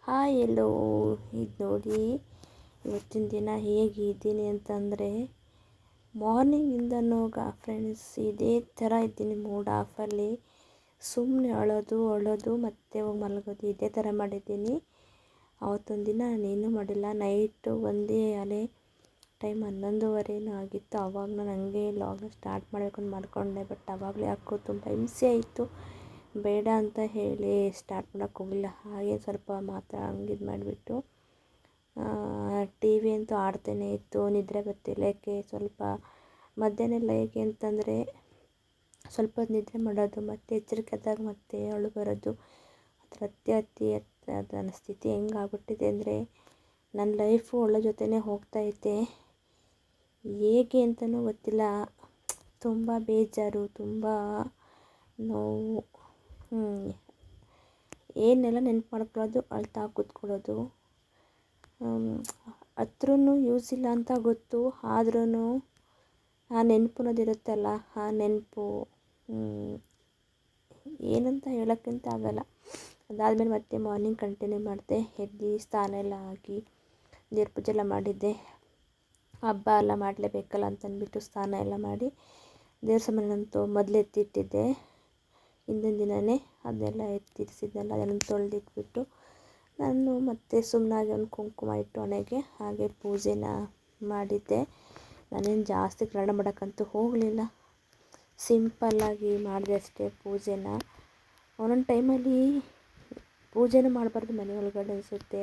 Hi ಎಲ್ಲೋ ಇದು ನೋಡಿ ಇವತ್ತಿನ ದಿನ ಹೇಗಿದ್ದೀನಿ ಅಂತಂದರೆ ಮಾರ್ನಿಂಗಿಂದನೂ ಫ್ರೆಂಡ್ಸ್ ಇದೇ ಥರ ಇದ್ದೀನಿ. ಮೂಡ್ ಆಫಲ್ಲಿ ಸುಮ್ಮನೆ ಅಳೋದು ಮತ್ತು ಹೋಗಿ ಮಲಗೋದು ಇದೇ ಥರ ಮಾಡಿದ್ದೀನಿ. ಅವತ್ತೊಂದು ದಿನ ನಾನೇನು ಮಾಡಿಲ್ಲ. ನೈಟು ಒಂದೇ ಅಲೆ ಟೈಮ್ 11:30 ಆಗಿತ್ತು. ಆವಾಗ ನಾನು ಹಂಗೆ ಲಾಗ್ನ ಸ್ಟಾರ್ಟ್ ಮಾಡಬೇಕು ಅಂತ ಮಾಡಿಕೊಂಡೆ. ಬಟ್ ಆವಾಗಲೇ ಯಾಕೋ ತುಂಬ ಹಿಂಸೆ ಆಯಿತು. ಬೇಡ ಅಂತ ಹೇಳಿ ಸ್ಟಾರ್ಟ್ ಮಾಡೋಕ್ಕೆ ಹೋಗಲಿಲ್ಲ. ಹಾಗೆ ಸ್ವಲ್ಪ ಮಾತ್ರ ಹಂಗೆ ಇದು ಮಾಡಿಬಿಟ್ಟು ಟಿ ವಿ ಅಂತೂ ಆಡ್ತಾನೇ ಇತ್ತು. ನಿದ್ರೆ ಬರ್ತಿಲ್ಲ. ಯಾಕೆ ಸ್ವಲ್ಪ ಮಧ್ಯಾಹ್ನ ಹೇಗೆ ಅಂತಂದರೆ ಸ್ವಲ್ಪ ಹೊತ್ತು ನಿದ್ರೆ ಮಾಡೋದು ಮತ್ತು ಎಚ್ಚರಿಕೆ ಆದಾಗ ಮತ್ತೆ ಅಳು ಬರೋದು. ಆ ಥರ ನನ್ನ ಸ್ಥಿತಿ ಹೆಂಗಾಗ್ಬಿಟ್ಟಿದೆ ಅಂದರೆ ನನ್ನ ಲೈಫು ಅವಳ ಜೊತೆನೇ ಹೋಗ್ತಾಯಿದ್ದೆ. ಹೇಗೆ ಅಂತಲೂ ಗೊತ್ತಿಲ್ಲ. ತುಂಬ ಬೇಜಾರು, ತುಂಬ ನೋವು. ಏನೆಲ್ಲ ನೆನ್ಪು ಮಾಡ್ಕೊಳ್ಳೋದು, ಅಳ್ತಾ ಕೂತ್ಕೊಳ್ಳೋದು. ಹತ್ರೂ ಯೂಸ್ ಇಲ್ಲ ಅಂತ ಗೊತ್ತು. ಆದ್ರೂ ಆ ನೆನಪು ಅನ್ನೋದಿರುತ್ತಲ್ಲ, ಆ ನೆನಪು ಏನಂತ ಹೇಳೋಕ್ಕಂತ ಆಗಲ್ಲ. ಅದಾದಮೇಲೆ ಮತ್ತೆ ಮಾರ್ನಿಂಗ್ ಕಂಟಿನ್ಯೂ ಮಾಡಿದೆ. ಎದ್ದು ಸ್ನಾನ ಎಲ್ಲ ಆಗಿ ದೇವ್ರ ಪೂಜೆ ಎಲ್ಲ ಮಾಡಿದ್ದೆ. ಹಬ್ಬ ಎಲ್ಲ ಮಾಡಲೇಬೇಕಲ್ಲ ಅಂತಂದ್ಬಿಟ್ಟು ಸ್ನಾನ ಎಲ್ಲ ಮಾಡಿ ದೇವ್ರ ಸಾಮಾನಂತೂ ಮೊದಲು ಎತ್ತಿಟ್ಟಿದ್ದೆ. ಹಿಂದಿನ ದಿನವೇ ಅದನ್ನೆಲ್ಲ ಎತ್ತಿರಿಸಿದ್ನಲ್ಲ, ಅದನ್ನು ತೊಳೆದಿಟ್ಬಿಟ್ಟು ನಾನು ಮತ್ತೆ ಸುಮ್ಮನಾಗಿ ಒಂದು ಕುಂಕುಮ ಇಟ್ಟು ಹಣೆಗೆ ಹಾಗೆ ಪೂಜೆನ ಮಾಡಿದ್ದೆ. ನಾನೇನು ಜಾಸ್ತಿ ಗ್ರಾಂಡ್ ಮಾಡೋಕ್ಕಂತೂ ಹೋಗಲಿಲ್ಲ. ಸಿಂಪಲ್ಲಾಗಿ ಮಾಡಿದೆ ಅಷ್ಟೇ ಪೂಜೆನ. ಒಂದೊಂದು ಟೈಮಲ್ಲಿ ಪೂಜೆನೂ ಮಾಡಬಾರ್ದು ಮನೆ ಒಳಗಡೆ ಅನಿಸುತ್ತೆ.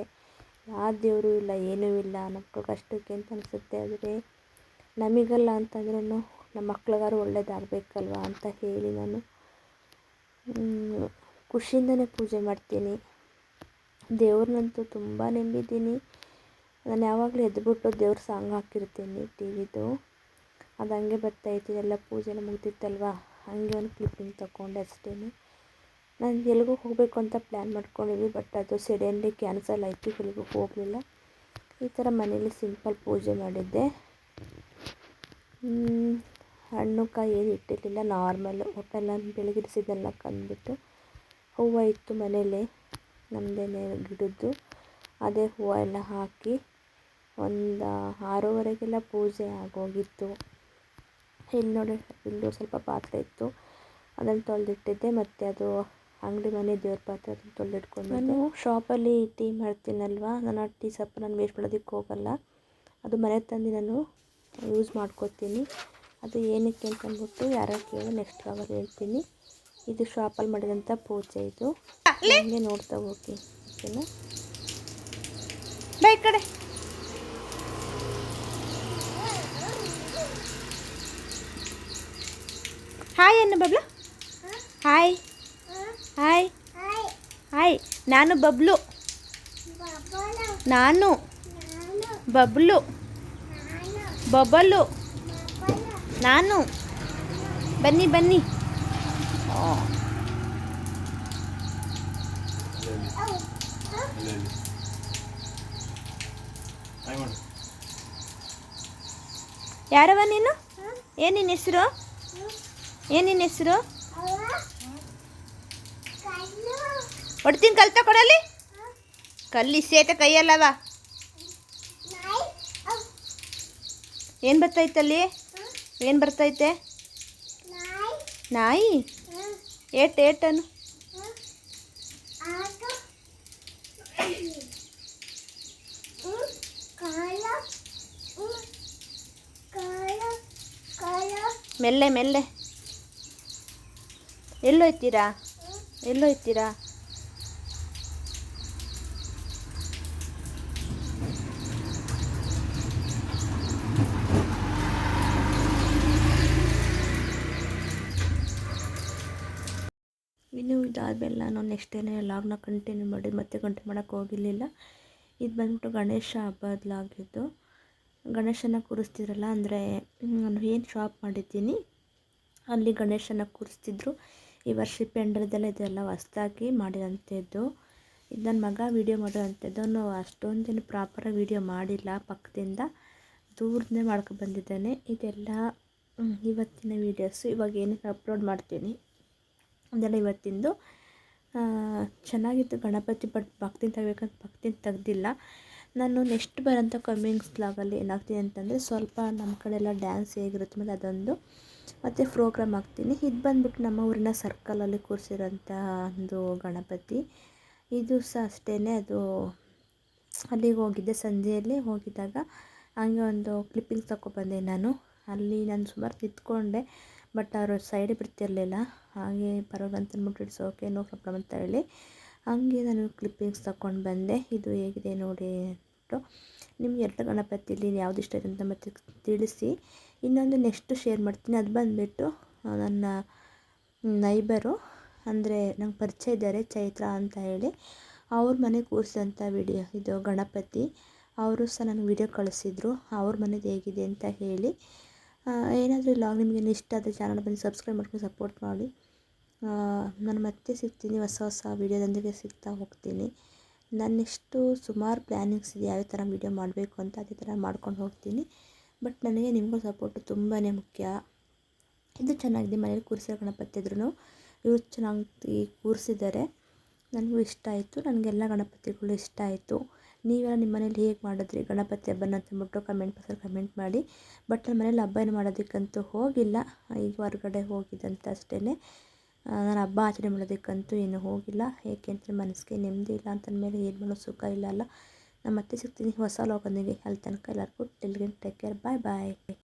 ಯಾವ ದೇವರು ಇಲ್ಲ, ಏನೂ ಇಲ್ಲ, ನಮ್ಮ ಕಷ್ಟಕ್ಕೆ ಅಂತ ಅನಿಸುತ್ತೆ. ಆದರೆ ನಮಗಲ್ಲ ಅಂತಂದ್ರೂ ನಮ್ಮ ಮಕ್ಳಿಗಾರು ಒಳ್ಳೇದಾಗಬೇಕಲ್ವ ಅಂತ ಹೇಳಿ ನಾನು ಖುಷಿಯಿಂದನೇ ಪೂಜೆ ಮಾಡ್ತೀನಿ. ದೇವ್ರನ್ನಂತೂ ತುಂಬ ನಂಬಿದ್ದೀನಿ. ನಾನು ಯಾವಾಗಲೂ ಎದ್ಬಿಟ್ಟು ದೇವ್ರ ಸಾಂಗ್ ಹಾಕಿರ್ತೀನಿ ಟಿ ವಿದು. ಅದು ಹಂಗೆ ಬರ್ತಾಯಿತ್ತು. ಎಲ್ಲ ಪೂಜೆನ ಮುಗ್ದಿತ್ತಲ್ವ, ಹಂಗೆ ಒಂದು ಕ್ಲಿಪ್ಪಿಂಗ್ ತೊಗೊಂಡೆ ಅಷ್ಟೇ. ನಾನು ಎಲ್ಲಿಗೂ ಹೋಗಬೇಕು ಅಂತ ಪ್ಲ್ಯಾನ್ ಮಾಡ್ಕೊಂಡಿದ್ವಿ. ಬಟ್ ಅದು ಸಡನ್ಲಿ ಕ್ಯಾನ್ಸಲ್ ಆಯಿತು. ಎಲ್ಲಿಗೂ ಹೋಗಲಿಲ್ಲ. ಈ ಥರ ಮನೇಲಿ ಸಿಂಪಲ್ ಪೂಜೆ ಮಾಡಿದ್ದೆ. ಹಣ್ಣು ಕಾಯಿ ಏನು ಇಟ್ಟಿರಲಿಲ್ಲ, ನಾರ್ಮಲ್ಲು ಒಟ್ಟೆಲ್ಲ ಬೆಳಗಿರಿಸಿದ್ದೆಲ್ಲ ಕಂಡುಬಿಟ್ಟು ಹೂವು ಇತ್ತು ಮನೇಲಿ ನಮ್ಮದೇ ಗಿಡದ್ದು. ಅದೇ ಹೂವು ಎಲ್ಲ ಹಾಕಿ ಒಂದು 6:30 ಪೂಜೆ ಆಗೋಗಿತ್ತು. ಇಲ್ಲಿ ನೋಡಿ, ಇಲ್ಲೂ ಸ್ವಲ್ಪ ಪಾತ್ರೆ ಇತ್ತು, ಅದನ್ನು ತೊಳೆದಿಟ್ಟಿದ್ದೆ. ಮತ್ತು ಅದು ಅಂಗಡಿ ಮನೆ ದೇವ್ರ ಪಾತ್ರೆ ಅದನ್ನು ತೊಳೆದಿಟ್ಕೊಂಡು ನಾನು ಶಾಪಲ್ಲಿ ಟೀ ಮಾಡ್ತೀನಲ್ವ, ನಾನು ಆ ಟೀ ಸೊಪ್ಪು ನಾನು ವೇಸ್ಟ್ ಮಾಡೋದಕ್ಕೆ ಹೋಗಲ್ಲ. ಅದು ಮನೆ ತಂದು ನಾನು ಯೂಸ್ ಮಾಡ್ಕೋತೀನಿ. ಅದು ಏನಕ್ಕೆ ಅಂತಂದ್ಬಿಟ್ಟು ಯಾರು ಕೇಳಿ ನೆಕ್ಸ್ಟ್ ಅವರ್ ಹೇಳ್ತೀನಿ. ಇದು ಶಾಪಲ್ಲಿ ಮಾಡಿದಂಥ ಪೂಜೆ. ಇದು ಹಂಗೆ ನೋಡ್ತಾ ಹೋಗಿ, ಓಕೆನಾ? ಬೈ ಕಡೆ ಹಾಯ್ ಅನ್ನ ಬಬ್ಲು. Hi hi hi. ನಾನು ಬಬ್ಲು, ನಾನು ಬಬ್ಲು, ಬಬಲು, ನಾನು. ಬನ್ನಿ ಬನ್ನಿ. ಯಾರವ ನೀನು? ಏನು ನಿನ್ನ ಹೆಸರು? ಏನು ನಿನ್ನ ಹೆಸರು? ಹೊಡ್ತೀನಿ, ಕಲ್ ತಗೊಡಲಿ. ಕಲ್ಲಿ ಸೇತ ಕೈಯಲ್ಲವ. ಏನು ಬರ್ತೈತಲ್ಲಿ? ಏನು ಬರ್ತೈತೆ? ನಾಯಿ. ಏಟನು? ಮೆಲ್ಲೆ ಮೆಲ್ಲೆ. ಎಲ್ಲೋಯ್ತೀರಾ? ಎಲ್ಲೋಯ್ತೀರಾ? ಇನ್ನು ಇದಾದಮೇಲೆ ನಾನು ನೆಕ್ಸ್ಟ್ ಡೇನೇ ಲಾಗ್ನ ಕಂಟಿನ್ಯೂ ಮಾಡಿ ಮತ್ತೆ ಕಂಟಿನ್ಯೂ ಮಾಡೋಕ್ಕೆ ಹೋಗಿರಲಿಲ್ಲ. ಇದು ಬಂದ್ಬಿಟ್ಟು ಗಣೇಶ ಹಬ್ಬದಲಾಗಿದ್ದು. ಗಣೇಶನ ಕೂರಿಸ್ತಿದ್ರಲ್ಲ, ಅಂದರೆ ನಾನು ಏನು ಶಾಪ್ ಮಾಡಿದ್ದೀನಿ ಅಲ್ಲಿ ಗಣೇಶನ ಕೂರಿಸ್ತಿದ್ರು. ಈ ವರ್ಷ ಪೆಂಡಲ್ದೆಲ್ಲ ಇದೆಲ್ಲ ಹೊಸ್ದಾಗಿ ಮಾಡಿರೋಂಥದ್ದು. ಇದು ನನ್ನ ಮಗ ವೀಡಿಯೋ ಮಾಡೋವಂಥದ್ದು. ಅವನು ಅಷ್ಟೊಂದೇನು ಪ್ರಾಪರಾಗಿ ವೀಡಿಯೋ ಮಾಡಿಲ್ಲ, ಪಕ್ಕದಿಂದ ದೂರನೇ ಮಾಡ್ಕೊಬಂದಿದ್ದಾನೆ. ಇದೆಲ್ಲ ಇವತ್ತಿನ ವೀಡಿಯೋಸು. ಇವಾಗ ಏನೇನು ಅಪ್ಲೋಡ್ ಮಾಡ್ತೀನಿ ಅದೆಲ್ಲ ಇವತ್ತಿಂದು. ಚೆನ್ನಾಗಿತ್ತು ಗಣಪತಿ, ಬಟ್ ಭಕ್ತಿನ ತೆಗಿಬೇಕಂತ ಭಕ್ತಿನ ತೆಗ್ದಿಲ್ಲ. ನಾನು ನೆಕ್ಸ್ಟ್ ಬರೋಂಥ ಕಮ್ಮಿಂಗ್ಸ್ ವ್ಲಾಗಲ್ಲಿ ಏನಾಗ್ತೀನಿ ಅಂತಂದರೆ ಸ್ವಲ್ಪ ನಮ್ಮ ಕಡೆ ಎಲ್ಲ ಡ್ಯಾನ್ಸ್ ಹೇಗಿರುತ್ತೆ ಮತ್ತು ಅದೊಂದು ಮತ್ತು ಪ್ರೋಗ್ರಾಮ್ ಹಾಕ್ತೀನಿ. ಇದು ಬಂದ್ಬಿಟ್ಟು ನಮ್ಮ ಊರಿನ ಸರ್ಕಲಲ್ಲಿ ಕೂರಿಸಿರೋಂಥ ಒಂದು ಗಣಪತಿ. ಇದು ಸಹ ಅಷ್ಟೇ, ಅದು ಅಲ್ಲಿಗೆ ಹೋಗಿದ್ದೆ, ಸಂಜೆಯಲ್ಲಿ ಹೋಗಿದ್ದಾಗ ಹಂಗೆ ಒಂದು ಕ್ಲಿಪ್ಪಿಂಗ್ಸ್ ತಗೊಬಂದೆ ನಾನು. ಅಲ್ಲಿ ನಾನು ಸುಮಾರು ನಿಂತ್ಕೊಂಡೆ, ಬಟ್ ಅವರು ಸೈಡಿಗೆ ಬಿಡ್ತಿರಲಿಲ್ಲ. ಹಾಗೆ ಪರವಾಗಿಲ್ಲ ಅಂತ ಅಂದ್ಬಿಟ್ಟು ಇಟ್ಸ್ ಓಕೆ, ನೋ ಪ್ರಾಬ್ಲಮ್ ಅಂತ ಹೇಳಿ ಹಾಗೆ ನಾನು ಕ್ಲಿಪ್ಪಿಂಗ್ಸ್ ತಗೊಂಡು ಬಂದೆ. ಇದು ಹೇಗಿದೆ ನೋಡಿ ಅಂದ್ಬಿಟ್ಟು ನಿಮ್ಗೆ ಎರಡು ಗಣಪತಿಲಿ ಯಾವುದು ಇಷ್ಟ ಇದೆ ಅಂತ ಮತ್ತೆ ತಿಳಿಸಿ. ಇನ್ನೊಂದು ನೆಕ್ಸ್ಟ್ ಶೇರ್ ಮಾಡ್ತೀನಿ, ಅದು ಬಂದುಬಿಟ್ಟು ನನ್ನ ನೈಬರು, ಅಂದರೆ ನಂಗೆ ಪರಿಚಯ ಇದ್ದಾರೆ, ಚೈತ್ರ ಅಂತ ಹೇಳಿ, ಅವ್ರ ಮನೆ ಕೂರಿಸಿದಂಥ ವಿಡಿಯೋ ಇದು ಗಣಪತಿ. ಅವರು ಸಹ ನನಗೆ ವಿಡಿಯೋ ಕಳಿಸಿದ್ರು ಅವ್ರ ಮನೇದು ಹೇಗಿದೆ ಅಂತ ಹೇಳಿ. ಏನಾದರೂ ಲಾಗ್ ನಿಮಗೆ ಇಷ್ಟ ಆದರೆ ಚಾನಲ್ ಬಂದು ಸಬ್ಸ್ಕ್ರೈಬ್ ಮಾಡ್ಕೊಂಡು ಸಪೋರ್ಟ್ ಮಾಡಿ. ನಾನು ಮತ್ತೆ ಸಿಗ್ತೀನಿ, ಹೊಸ ಹೊಸ ವೀಡಿಯೋದೊಂದಿಗೆ ಸಿಗ್ತಾ ಹೋಗ್ತೀನಿ. ನನ್ನೆಷ್ಟು ಸುಮಾರು ಪ್ಲ್ಯಾನಿಂಗ್ಸ್ ಇದೆ ಯಾವ ಥರ ವೀಡಿಯೋ ಮಾಡಬೇಕು ಅಂತ, ಅದೇ ಥರ ಮಾಡ್ಕೊಂಡು ಹೋಗ್ತೀನಿ. ಬಟ್ ನನಗೆ ನಿಮಗೂ ಸಪೋರ್ಟು ತುಂಬಾ ಮುಖ್ಯ. ಇದು ಚೆನ್ನಾಗಿದೆ, ಮನೇಲಿ ಕೂರಿಸಿರೋ ಗಣಪತಿ ಇದ್ರೂ ಇವರು ಚೆನ್ನಾಗಿ ಕೂರಿಸಿದ್ದಾರೆ. ನನಗೂ ಇಷ್ಟ ಆಯಿತು, ನನಗೆಲ್ಲ ಗಣಪತಿಗಳು ಇಷ್ಟ ಆಯಿತು. ನೀವೆಲ್ಲ ನಿಮ್ಮ ಮನೇಲಿ ಹೇಗೆ ಮಾಡಿದ್ರಿ ಗಣಪತಿ ಹಬ್ಬನ ಅಂತಂದ್ಬಿಟ್ಟು ಕಮೆಂಟ್ ಬಾಕ್ಸಲ್ಲಿ ಕಮೆಂಟ್ ಮಾಡಿ. ಬಟ್ ನನ್ನ ಮನೇಲಿ ಹಬ್ಬ ಏನು ಮಾಡೋದಕ್ಕಂತೂ ಹೋಗಿಲ್ಲ, ಈಗ ಹೊರಗಡೆ ಹೋಗಿದ್ದಂತ ಅಷ್ಟೇ. ನಾನು ಹಬ್ಬ ಆಚರಣೆ ಮಾಡೋದಕ್ಕಂತೂ ಏನು ಹೋಗಿಲ್ಲ, ಏಕೆ ಅಂತ ಮನಸ್ಸಿಗೆ ನೆಮ್ಮದಿ ಇಲ್ಲ ಅಂತಂದಮೇಲೆ ಏನು ಮಾಡೋ ಸುಖ ಇಲ್ಲ ಅಲ್ಲ. ನಾನು ಮತ್ತೆ ಸಿಗ್ತೀನಿ ಹೊಸ ಲಾಗೊಂದಿಗೆ. ಅಲ್ಲಿ ತನಕ ಎಲ್ಲರಿಗೂ ಟೇಕ್ ಕೇರ್, ಬಾಯ್ ಬಾಯ್.